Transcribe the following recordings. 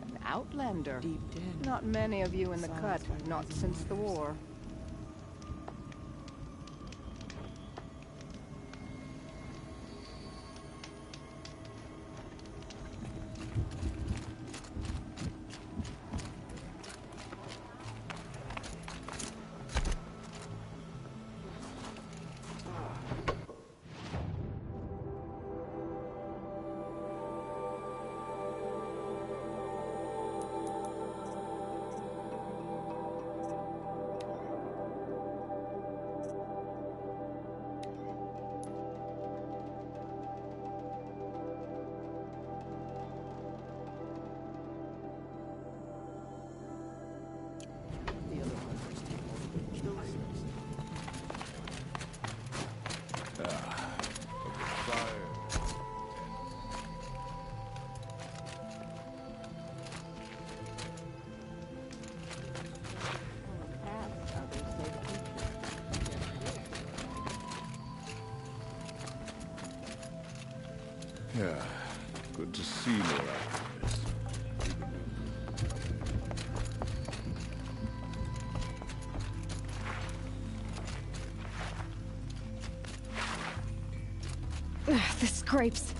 An outlander. Deep den. Not many of you in the cut, not since the war. Yeah, good to see more outfits. The scrapes.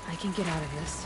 I can get out of this.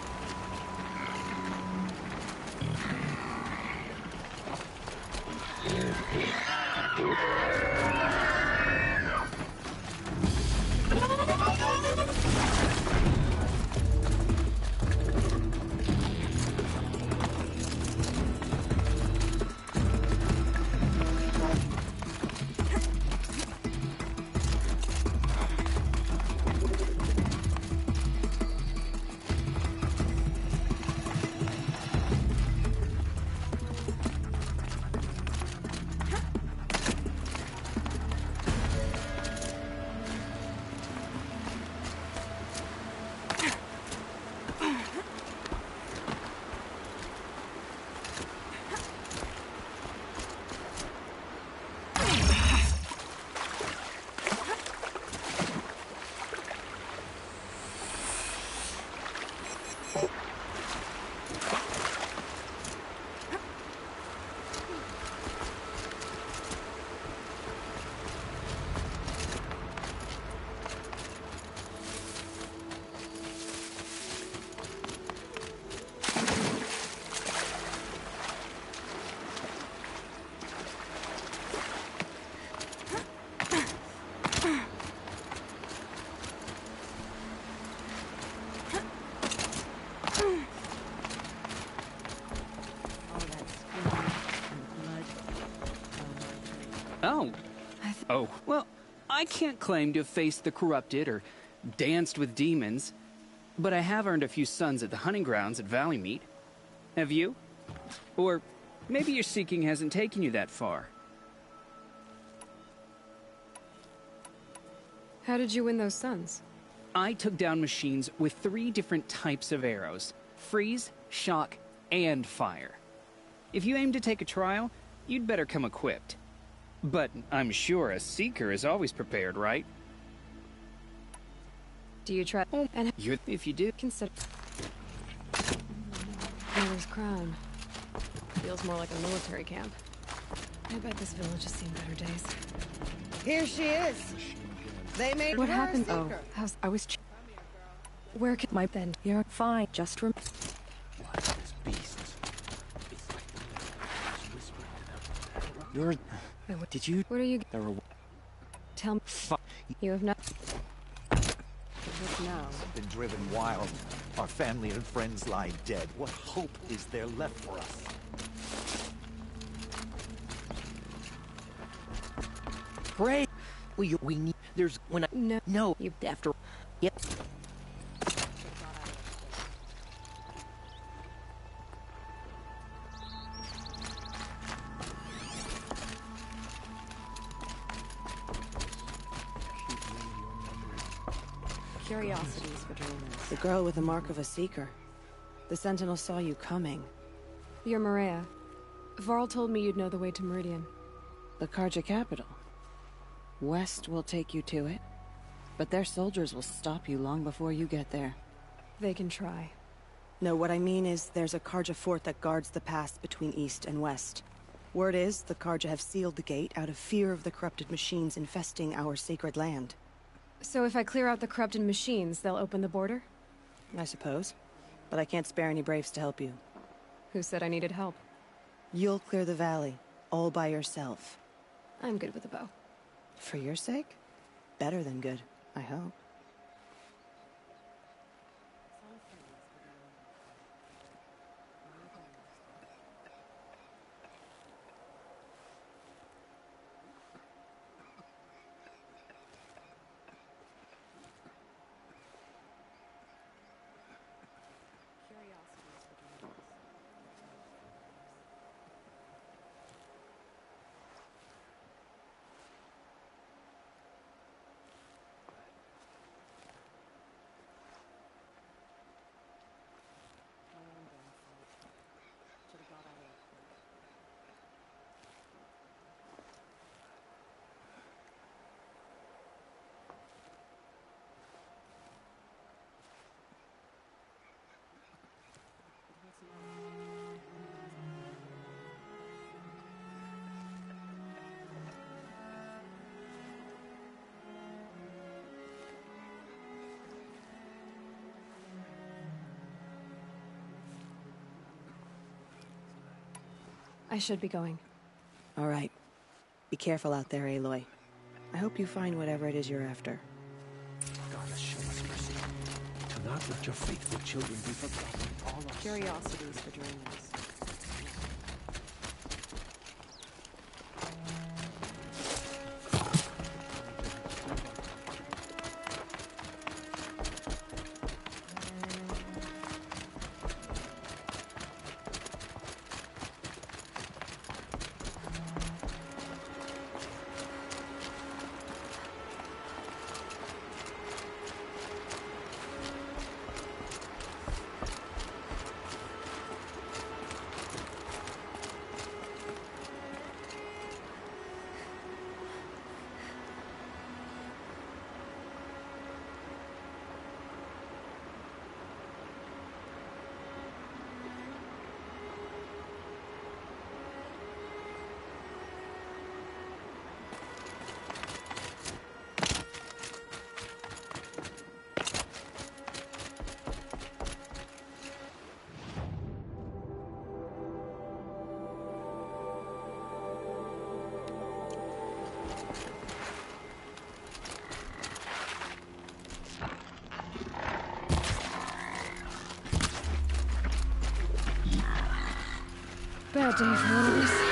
Oh. Oh, well, I can't claim to have faced the corrupted or danced with demons, but I have earned a few suns at the hunting grounds at Valleymeet. Have you? Or maybe your seeking hasn't taken you that far. How did you win those suns? I took down machines with 3 different types of arrows: freeze, shock, and fire. If you aim to take a trial, you'd better come equipped. But I'm sure a seeker is always prepared, right? Do you try and If you do. consider Mother's crown? Feels more like a military camp. I bet this village has seen better days. Here she is. They made What her happened? a Oh, seeker. how's I was. Where can My then. You're fine. Just rem. This beast. You're... Did you... What are you? There were... Tell me. You have not. What now? Been driven wild. Our family and friends lie dead. What hope is there left for us? Pray. We need. There's when I. No. No. You after. Yep. Curiosities for dreamers. The girl with the mark of a seeker. The Sentinel saw you coming. You're Maria. Varl told me you'd know the way to Meridian. The Carja capital. West will take you to it, but their soldiers will stop you long before you get there. They can try. No, what I mean is there's a Carja fort that guards the pass between East and West. Word is, the Carja have sealed the gate out of fear of the corrupted machines infesting our sacred land. So if I clear out the corrupted machines, they'll open the border? I suppose. But I can't spare any braves to help you. Who said I needed help? You'll clear the valley, all by yourself. I'm good with a bow. For your sake? Better than good, I hope. I should be going. All right. Be careful out there, Aloy. I hope you find whatever it is you're after. God, show us mercy. Do not let your faithful children be forgotten. All our Curiosities for dreamers. Bad day for one of us.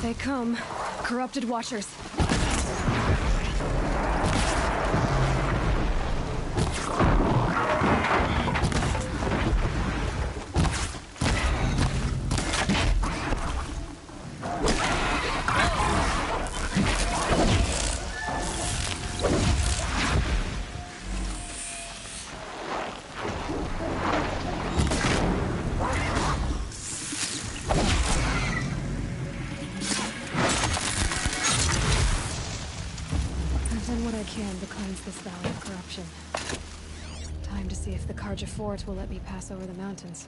they come. Corrupted Watchers. I've done what I can to cleanse this valley of corruption. Time to see if the Karja Fort will let me pass over the mountains.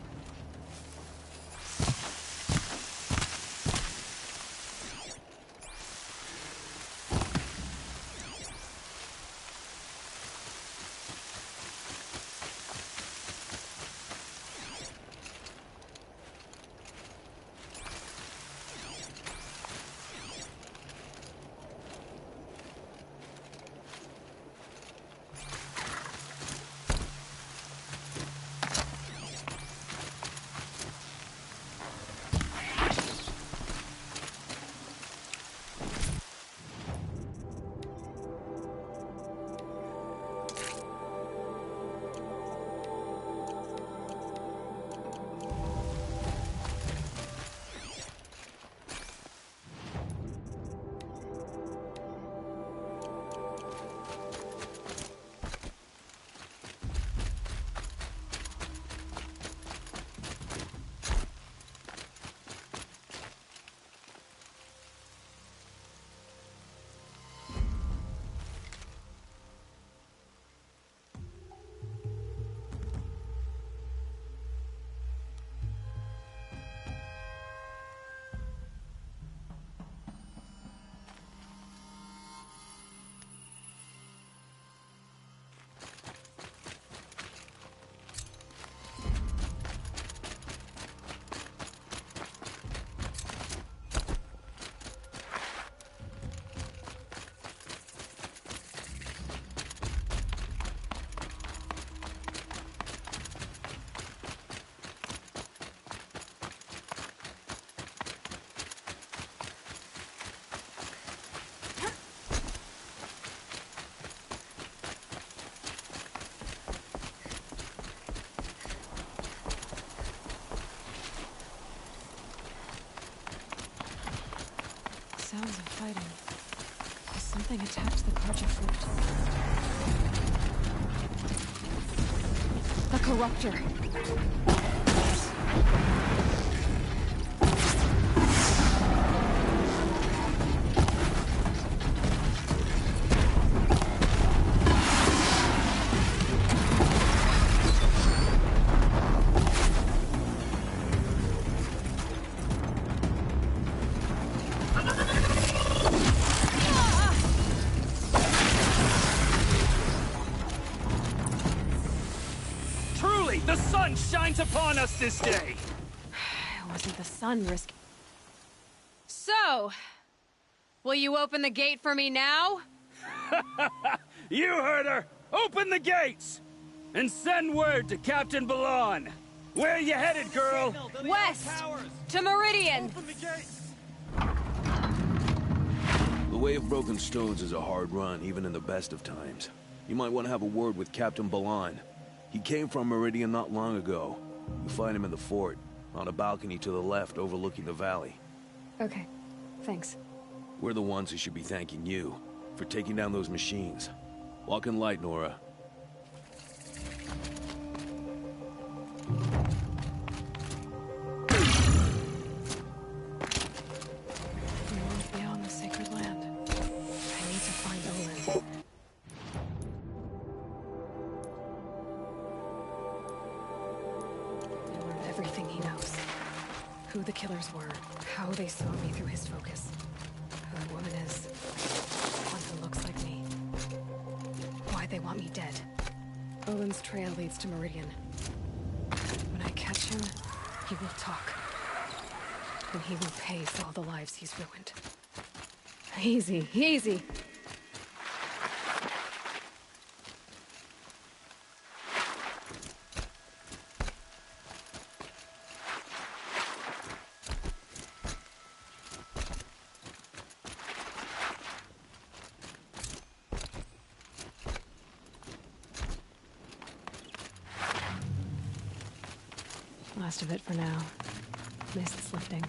Sounds of fighting. Has something attacked the Karja Fort? The Corruptor! Truly, the sun shines upon us this day! It wasn't the sun risk. So, will you open the gate for me now? You heard her! Open the gates! And send word to Captain Balan! Where you headed, girl? West! To Meridian! The Way of Broken Stones is a hard run, even in the best of times. You might want to have a word with Captain Balan. He came from Meridian not long ago. You'll find him in the fort, on a balcony to the left overlooking the valley. Okay, thanks. We're the ones who should be thanking you for taking down those machines. Walk in light, Nora. We move beyond the sacred land. I need to find Olin. I learned everything he knows. Who the killers were, how they saw me through his focus. Who the woman is. One who looks like me. Why they want me dead. Olin's trail leads to Meridian. When I catch him, he will talk. And he will pay for all the lives he's ruined. Easy, easy. last of it for now. Mist's lifting.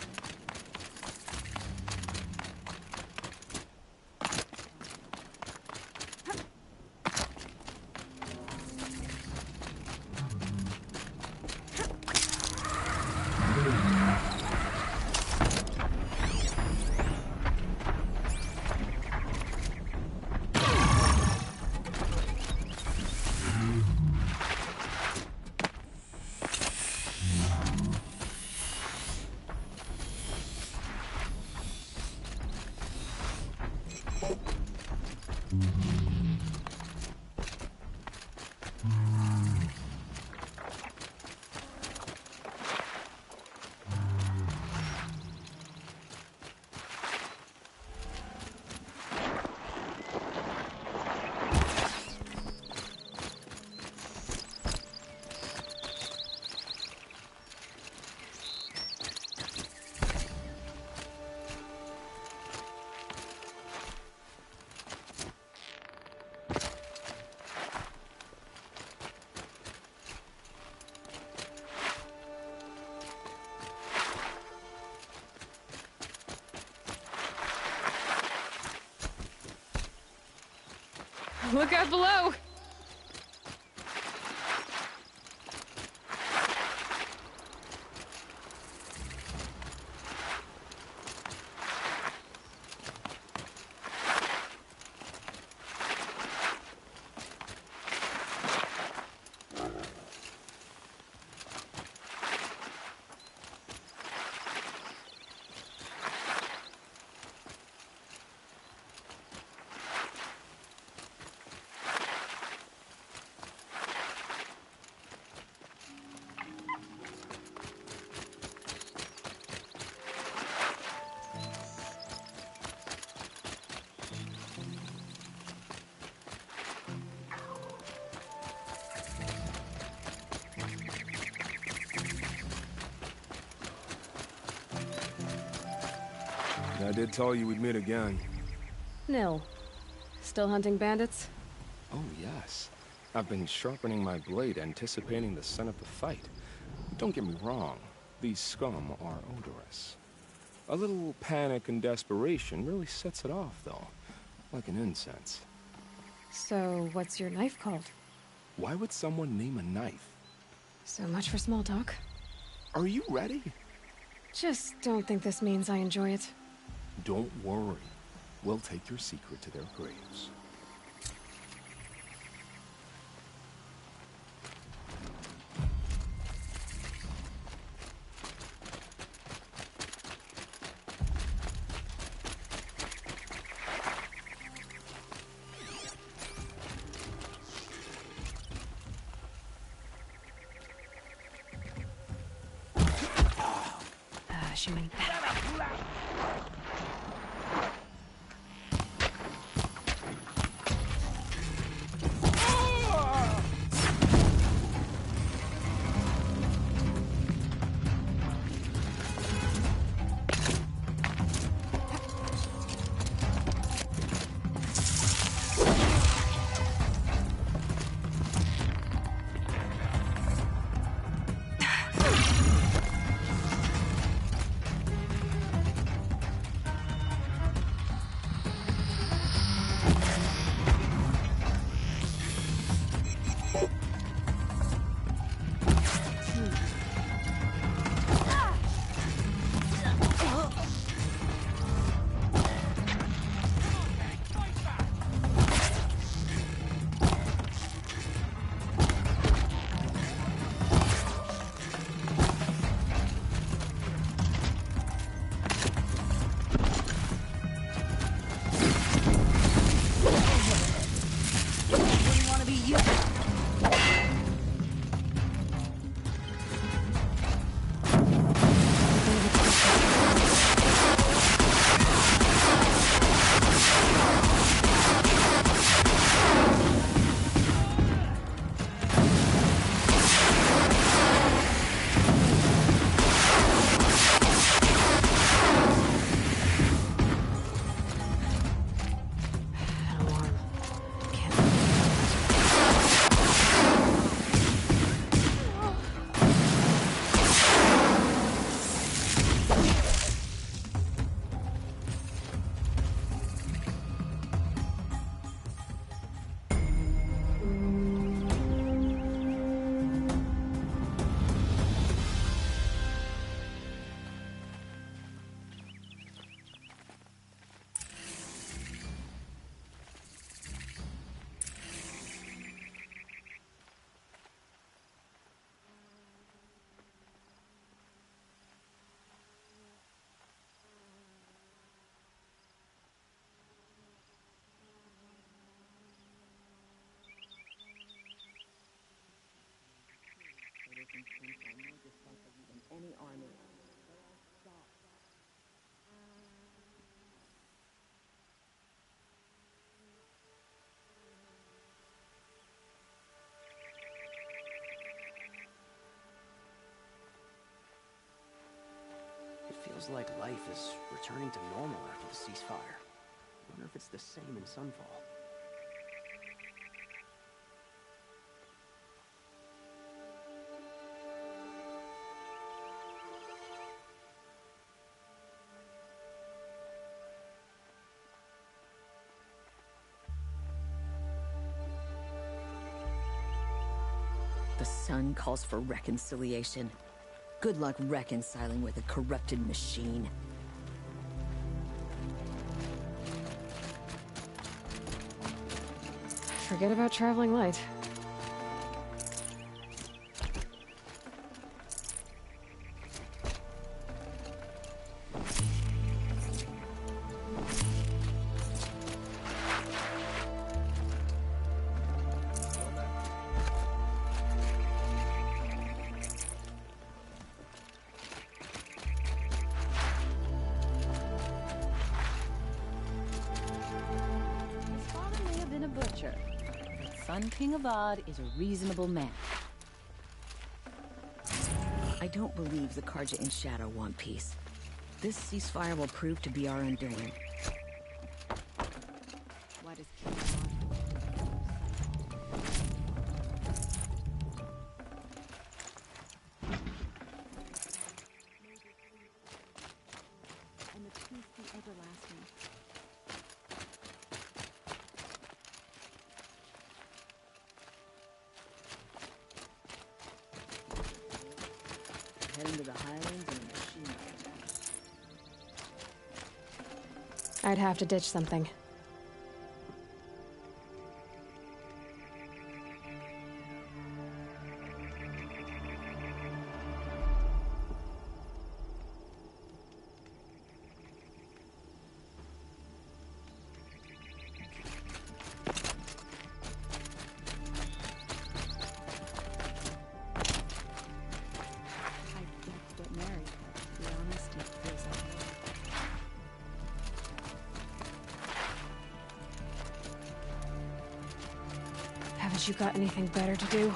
Look out below! I did tell you we'd meet again. Nil. Still hunting bandits? Oh, yes. I've been sharpening my blade, anticipating the scent of the fight. Don't get me wrong, these scum are odorous. A little panic and desperation really sets it off, though. Like an incense. So, what's your knife called? Why would someone name a knife? So much for small talk. Are you ready? Just don't think this means I enjoy it. Don't worry. We'll take your secret to their graves. She meant that. Any army. It feels like life is returning to normal after the ceasefire. I wonder if it's the same in Sunfall. The sun calls for reconciliation. Good luck reconciling with a corrupted machine. Forget about traveling light. His father may have been a butcher, but Sun King Avad is a reasonable man. I don't believe the Karja in Shadow want peace. This ceasefire will prove to be our undoing. Why does King Avad... And the peace be everlasting. Heading to the Highlands in a machine. I'd have to ditch something. I'd like to get married, but to be honest, it feels like... Haven't you got anything better to do?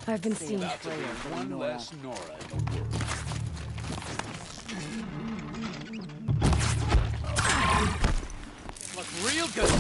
I've been seeing One less Nora in the world. Look real good.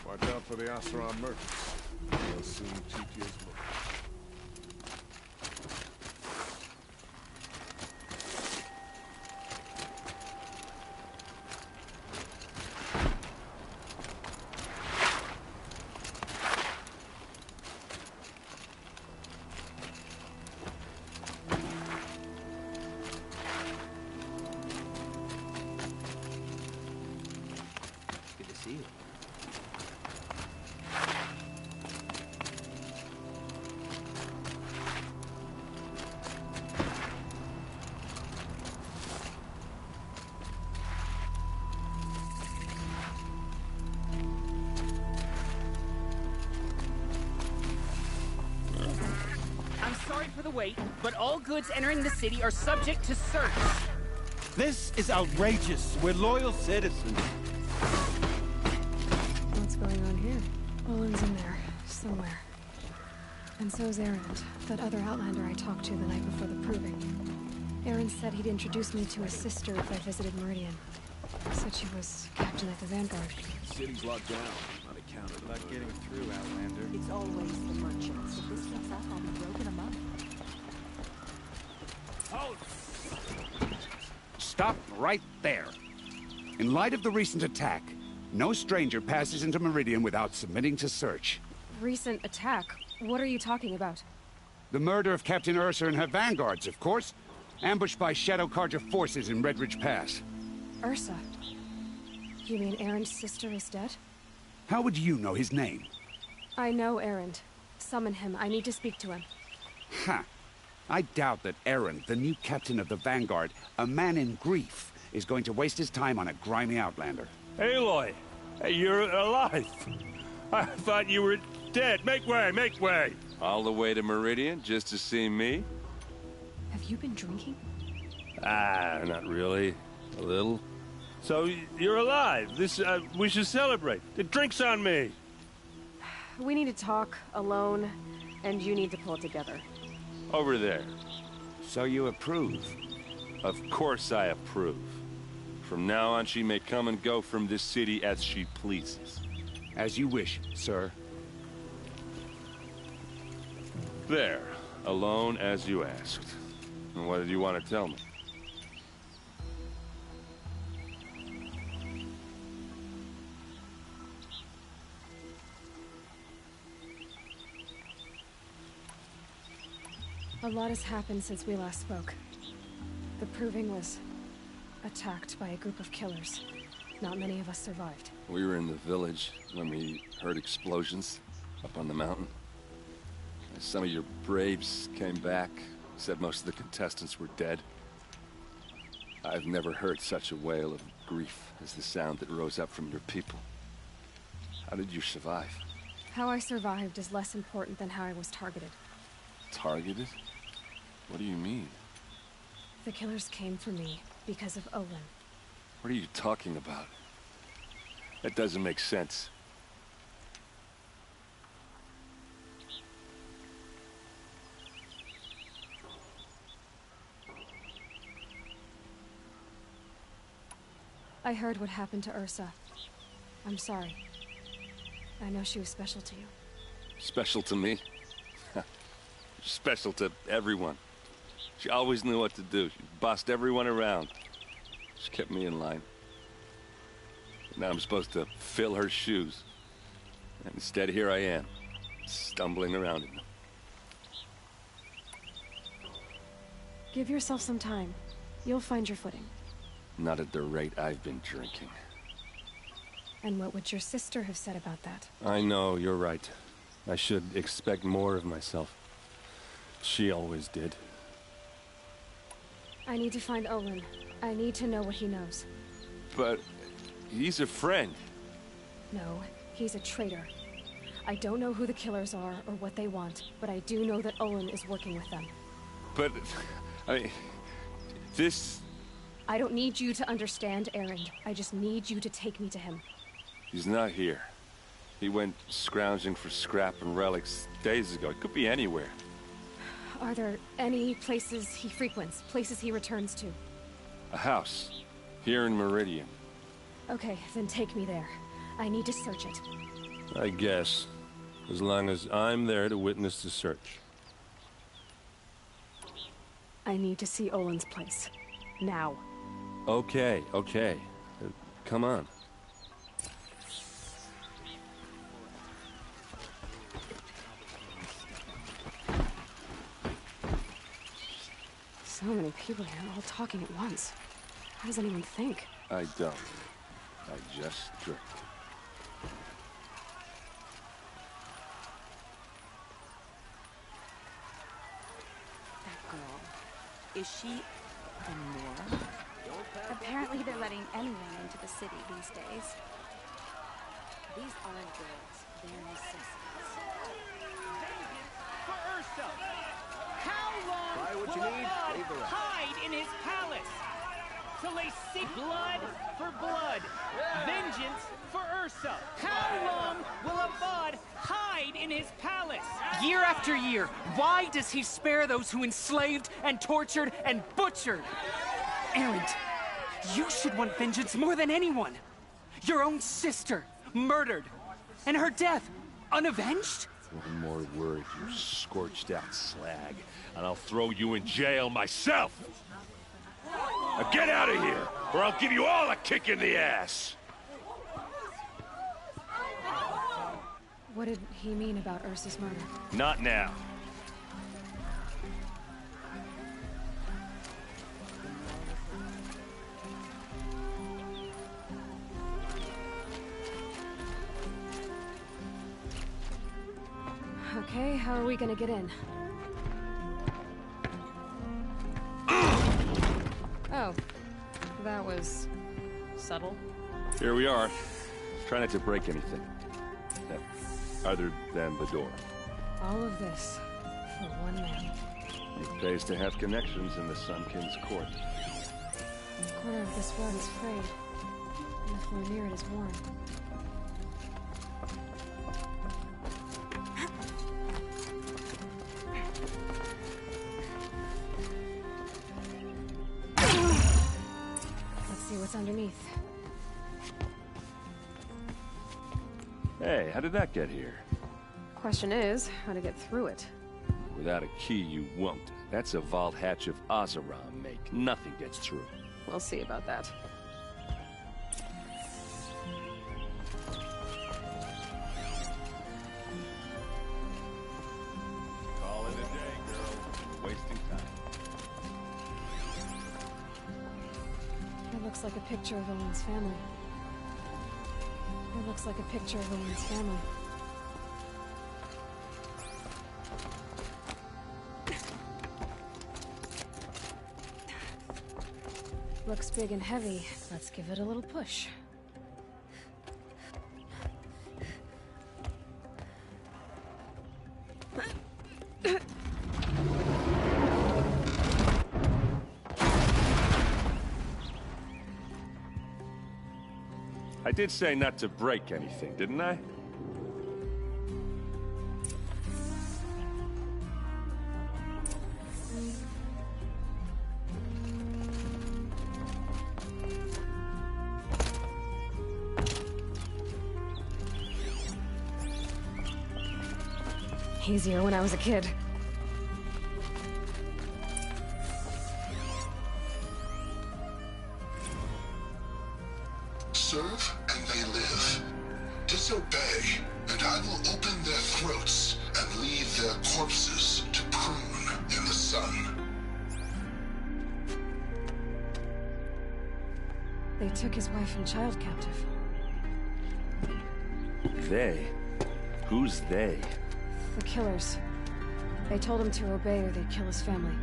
Watch out for the Asaran merchants. They'll soon cheat you as well. Good to see you. wait, but all goods entering the city are subject to search. This is outrageous. We're loyal citizens. What's going on here? Olin's in there, somewhere. And so's Erend, that other Outlander I talked to the night before the proving. Erend said he'd introduce me to his sister if I visited Meridian. Said she was captain of the Vanguard. The city's locked down on account of Not getting through, Outlander. It's always the merchants. If this gets up, I'll be broken among. Stop right there. In light of the recent attack, no stranger passes into Meridian without submitting to search. Recent attack? What are you talking about? The murder of Captain Ursa and her vanguards, of course. Ambushed by Shadow Carja forces in Redridge Pass. Ursa? You mean Erend's sister is dead? How would you know his name? I know Erend. Summon him. I need to speak to him. Ha! I doubt that Erend, the new captain of the Vanguard, a man in grief, is going to waste his time on a grimy outlander. Aloy! Hey, you're alive! I thought you were dead. Make way, make way! All the way to Meridian just to see me? Have you been drinking? Ah, not really. A little. So, you're alive. We should celebrate. The drink's on me. We need to talk, alone, and you need to pull it together. Over there. So you approve? Of course I approve. From now on, she may come and go from this city as she pleases. As you wish, sir. There. Alone as you asked. And what did you want to tell me? A lot has happened since we last spoke. The Proving was attacked by a group of killers. Not many of us survived. We were in the village when we heard explosions up on the mountain. Some of your braves came back, said most of the contestants were dead. I've never heard such a wail of grief as the sound that rose up from your people. How did you survive? How I survived is less important than how I was targeted. Targeted? What do you mean? The killers came for me because of Olin. What are you talking about? That doesn't make sense. I heard what happened to Ursa. I'm sorry. I know she was special to you. Special to me? Special to everyone. She always knew what to do. She bossed everyone around. She kept me in line. Now I'm supposed to fill her shoes. And instead, here I am, stumbling around in them. Give yourself some time. You'll find your footing. Not at the rate I've been drinking. And what would your sister have said about that? I know, you're right. I should expect more of myself. She always did. I need to find Olin. I need to know what he knows. But he's a friend. No, he's a traitor. I don't know who the killers are or what they want, but I do know that Olin is working with them. But, this... I don't need you to understand, Erend. I just need you to take me to him. He's not here. He went scrounging for scrap and relics days ago. It could be anywhere. Are there any places he frequents, places he returns to? A house. Here in Meridian. Okay, then take me there. I need to search it. I guess. As long as I'm there to witness the search. I need to see Olin's place. Now. Okay, okay. Come on. So many people here, all talking at once. How does anyone think? I don't. I just drink. That girl. Is she a Nora? Apparently they're letting anyone into the city these days. These aren't girls. They're necessities. For Ursa! How what you need, leave the rest. Hide in his palace! Till they seek blood for blood, vengeance for Ursa. How long will Avad hide in his palace? Year after year, why does he spare those who enslaved and tortured and butchered? Erend, you should want vengeance more than anyone. Your own sister, murdered, and her death, unavenged? One more word, you scorched-out slag, and I'll throw you in jail myself! Now get out of here, or I'll give you all a kick in the ass! What did he mean about Ursa's murder? Not now. Okay, how are we gonna get in? Oh, that was subtle. Here we are. Try not to break anything. Other than the door. All of this for one man. It pays to have connections in the Sun King's court. The corner of this rug is frayed, and the floor near it is worn. Let's see what's underneath. Hey, how did that get here? Question is, how to get through it. Without a key, you won't. That's a vault hatch of Oseram make. Nothing gets through. We'll see about that. Call it a day, girl. Wasting time. It looks like a picture of Owen's family. It looks like a picture of Owen's family. Looks big and heavy. Let's give it a little push. I did say not to break anything, didn't I? Easier when I was a kid. Serve and they live. Disobey, and I will open their throats and leave their corpses to prune in the sun. They took his wife and child captive. They? Who's they? The killers. They told him to obey or they'd kill his family.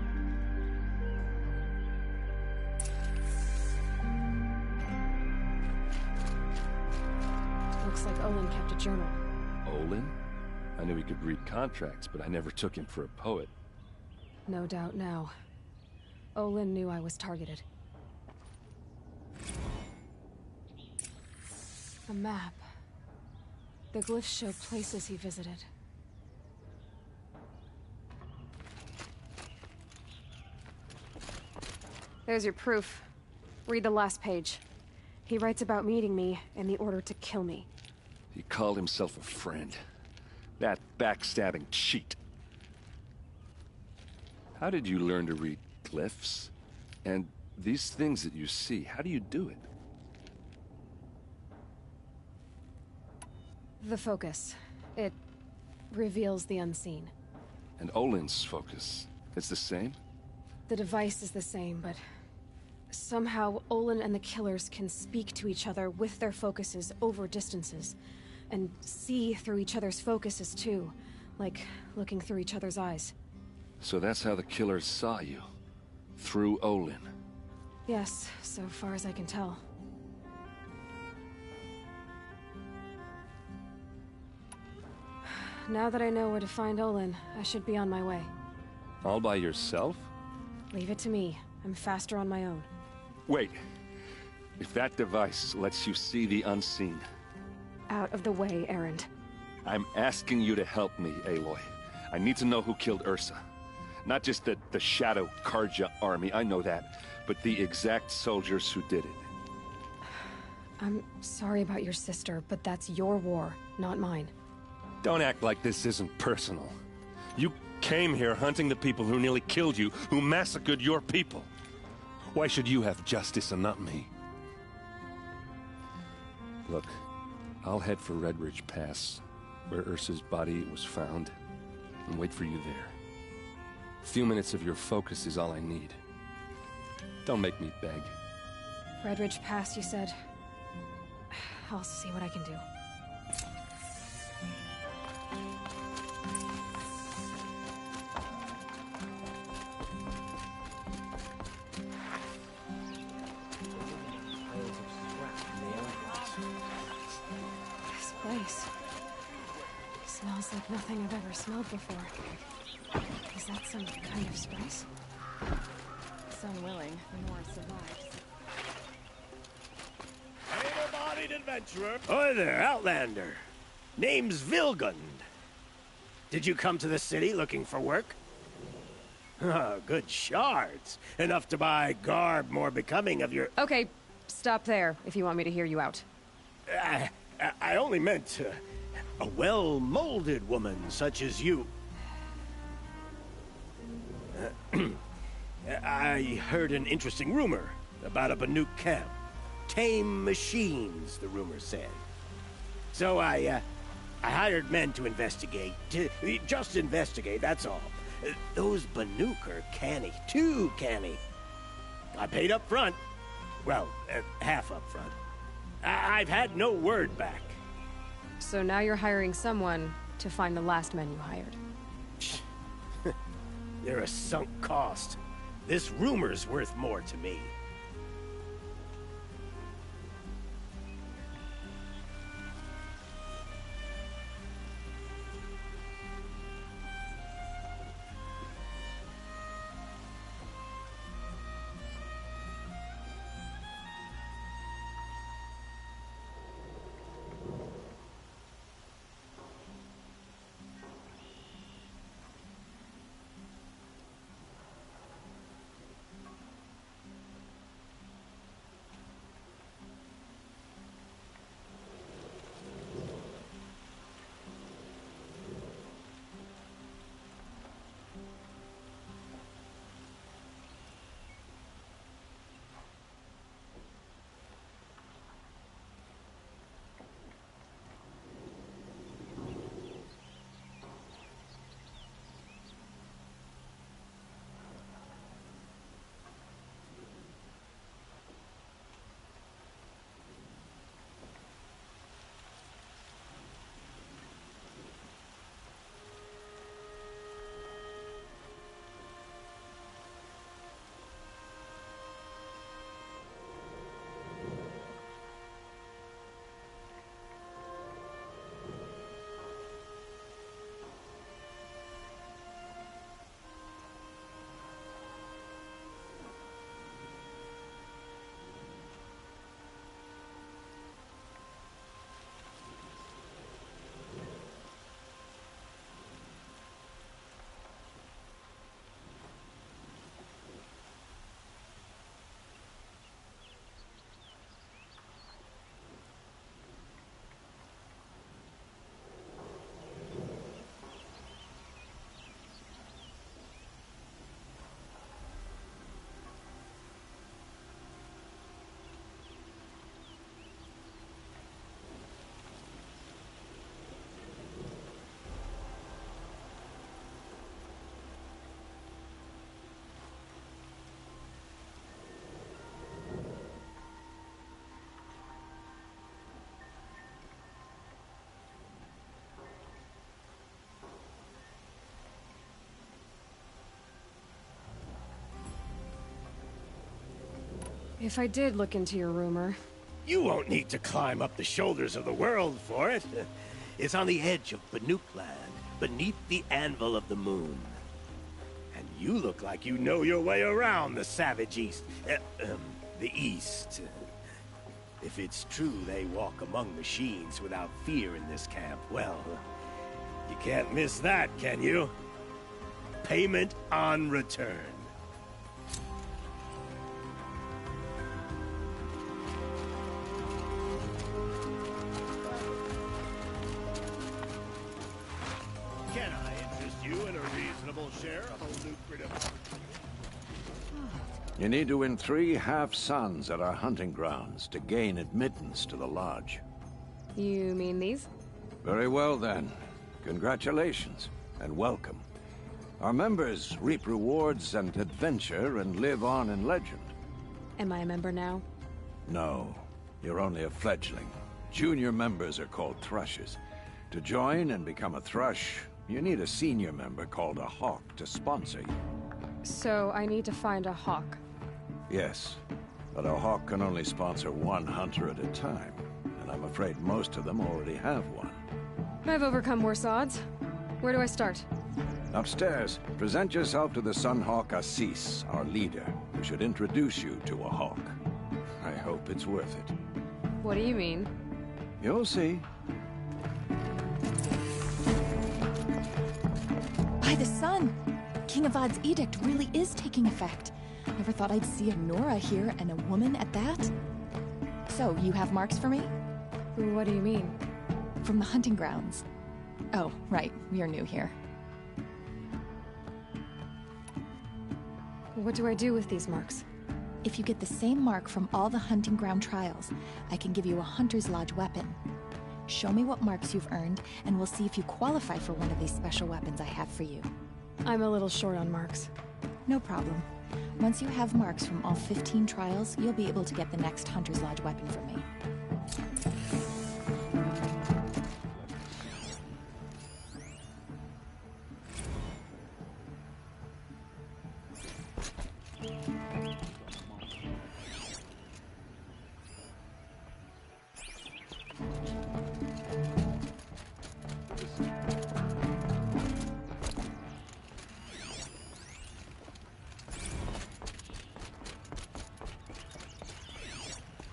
Looks like Olin kept a journal. Olin? I knew he could read contracts, but I never took him for a poet. No doubt now. Olin knew I was targeted. A map. The glyphs show places he visited. There's your proof. Read the last page. He writes about meeting me and the order to kill me. He called himself a friend. That backstabbing cheat. How did you learn to read glyphs? And these things that you see, how do you do it? The focus. It reveals the unseen. And Olin's focus, it's the same? The device is the same, but somehow Olin and the killers can speak to each other with their focuses over distances, and see through each other's focuses too, like looking through each other's eyes. So that's how the killers saw you? Through Olin? Yes, so far as I can tell. Now that I know where to find Olin, I should be on my way. All by yourself? Leave it to me. I'm faster on my own. Wait. If that device lets you see the unseen... Out of the way, Erend. I'm asking you to help me, Aloy. I need to know who killed Ursa. Not just the Shadow Carja army, I know that, but the exact soldiers who did it. I'm sorry about your sister, but that's your war, not mine. Don't act like this isn't personal. You came here hunting the people who nearly killed you, who massacred your people. Why should you have justice and not me? Look, I'll head for Redridge Pass, where Ursa's body was found, and wait for you there. A few minutes of your focus is all I need. Don't make me beg. Redridge Pass, you said? I'll see what I can do. This place smells like nothing I've ever smelled before. Is that some kind of spice? It's unwilling, the more survives. Able-bodied adventurer. Oi there, Outlander. Name's Vilgund. Did you come to the city looking for work? Good shards. Enough to buy garb more becoming of your... Okay, stop there, if you want me to hear you out. I only meant a well-molded woman such as you. I heard an interesting rumor about a Banuk camp. Tame machines, the rumor said. So I hired men to investigate. Just investigate, that's all. Those Banuk are canny. Too canny. I paid up front. Well, half up front. I've had no word back. So now you're hiring someone to find the last men you hired. They're a sunk cost. This rumor's worth more to me. If I did look into your rumor... You won't need to climb up the shoulders of the world for it. It's on the edge of Banuk land, beneath the anvil of the moon. And You look like you know your way around the savage East. The East. If it's true they walk among machines without fear in this camp, well, you can't miss that, can you? Payment on return. Can I interest you in a reasonable share of a lucrative... You need to win 3 half-suns at our hunting grounds to gain admittance to the lodge. You mean these? Very well, then. Congratulations, and welcome. Our members reap rewards and adventure and live on in legend. Am I a member now? No, you're only a fledgling. Junior members are called thrushes. To join and become a thrush, you need a senior member called a hawk to sponsor you. So I need to find a hawk. Yes, but a hawk can only sponsor 1 hunter at a time, and I'm afraid most of them already have one. I've overcome worse odds. Where do I start? Upstairs, present yourself to the Sunhawk Assis, our leader, who should introduce you to a hawk. I hope it's worth it. What do you mean? You'll see. By the sun! King Avad's edict really is taking effect. Never thought I'd see a Nora here, and a woman at that. So, you have marks for me? What do you mean? From the hunting grounds. Oh, right. You're new here. What do I do with these marks? If you get the same mark from all the hunting ground trials, I can give you a Hunter's Lodge weapon. Show me what marks you've earned, and we'll see if you qualify for one of these special weapons I have for you. I'm a little short on marks. No problem. Once you have marks from all 15 trials, you'll be able to get the next Hunter's Lodge weapon from me.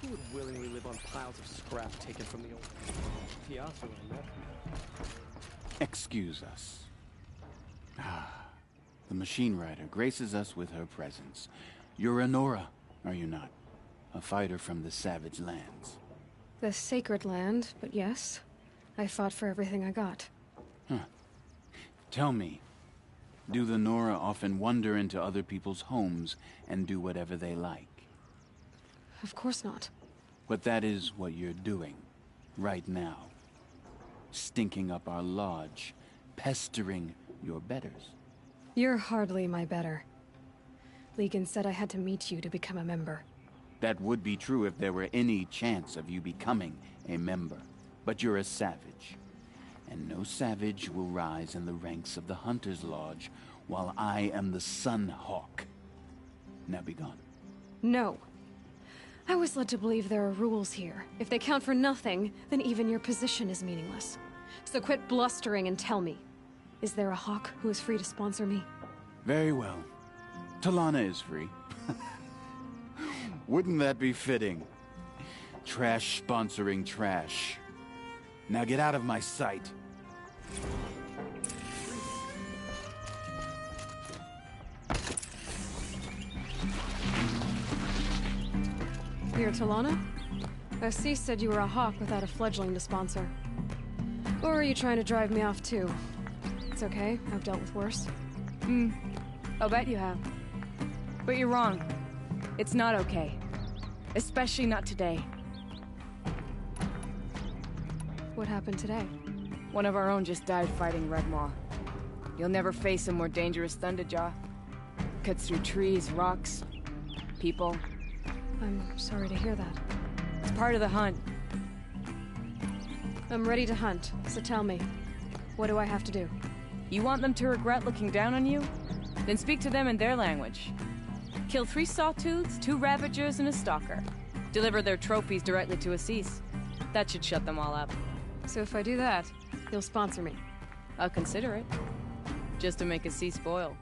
Who would willingly live on piles of scrap taken from the old Piazza on that? Excuse us. The Machine Rider graces us with her presence. You're a Nora, are you not? A fighter from the Savage Lands. The Sacred Land, but yes. I fought for everything I got. Huh. Tell me, do the Nora often wander into other people's homes and do whatever they like? Of course not. But that is what you're doing, right now. Stinking up our lodge, pestering your betters. You're hardly my better. Legan said I had to meet you to become a member. That would be true if there were any chance of you becoming a member. But you're a savage. And no savage will rise in the ranks of the Hunter's Lodge while I am the Sunhawk. Now be gone. No. I was led to believe there are rules here. If they count for nothing, then even your position is meaningless. So quit blustering and tell me. Is there a hawk who is free to sponsor me? Very well. Talana is free. Wouldn't that be fitting? Trash sponsoring trash. Now get out of my sight. You're Talana? Assis said you were a hawk without a fledgling to sponsor. Or are you trying to drive me off too? It's okay, I've dealt with worse. I'll bet you have. But you're wrong. It's not okay. Especially not today. What happened today? One of our own just died fighting Red Maw. You'll never face a more dangerous Thunderjaw. Cuts through trees, rocks, people. I'm sorry to hear that. It's part of the hunt. I'm ready to hunt, so tell me. What do I have to do? You want them to regret looking down on you? Then speak to them in their language. Kill 3 Sawtooths, 2 Ravagers, and a Stalker. Deliver their trophies directly to Assis. That should shut them all up. So if I do that, you'll sponsor me? I'll consider it. Just to make Assis spoil.